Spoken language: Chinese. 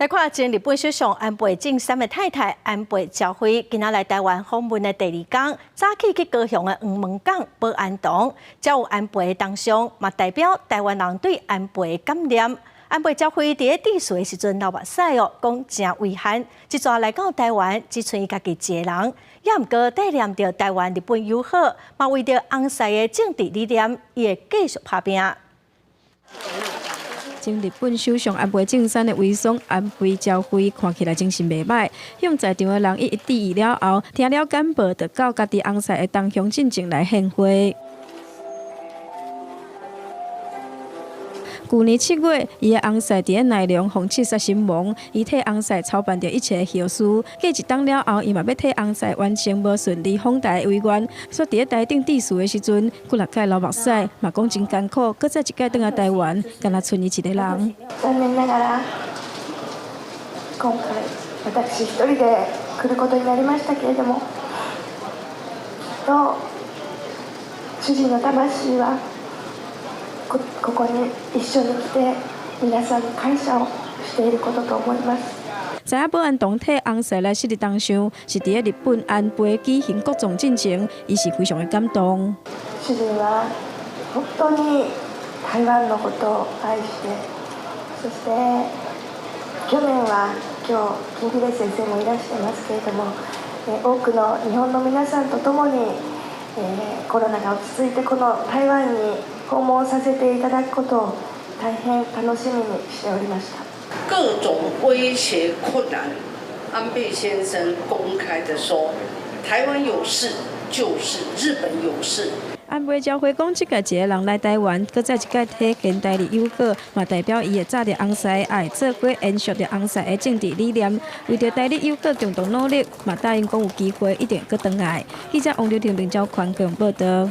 来看前日本首相安倍晋三的太太安倍昭惠，今仔来台湾访问的第二天，早起去高雄的黄门港保安堂，才有安倍的当上，嘛代表台湾人对安倍的感念。安倍昭惠伫咧致辞的时阵流目屎哦，讲真遗憾，一逝来到台湾，只剩伊家己一个人，也毋过带念着台湾日本友好，嘛为着翁婿的政治理念，伊会继续打拼。前日本首相安倍晋三的遗孀安倍昭惠看起来精神袂歹，向在场的人一致了后，听了简报，就到家己翁婿的东乡进前来献花。去年7月，伊的翁婿伫咧内容逢刺杀身亡，伊替翁婿操办着一切的后事。过一冬了后，伊嘛要替翁婿完成无顺利访台的遗愿，所以伫咧台顶致辞的时阵，几6届流目屎，嘛讲真艰苦，搁再一届返来台湾，敢若剩伊一个人。残念ながら今回私一人で来ることになりましたけれども、と主人の魂はここに一緒に来て皆さんに感謝をしていることと思います。知影保安堂替翁婿来昔日当上，是伫咧日本安倍举行国葬进前，伊是非常的感動。主人は本当に台湾のことを愛して、そして去年は今日金秀先生もいらしてますけれども、多くの日本の皆さんと共に、コロナが落ち着いてこの台湾に訪問させていただくことを大変楽しみにしておりました。各种威胁困难，安倍先生公开的说，台湾有事就是日本有事。安倍昭惠讲，即届一个人来台湾，搁再一届体现台日友好，嘛代表伊会早着翁婿的爱，做伙延续着翁婿的政治理念，为着台日友好共同努力，嘛答应讲有机会一定搁回来。记者王刘婷、林昭宽高雄报道。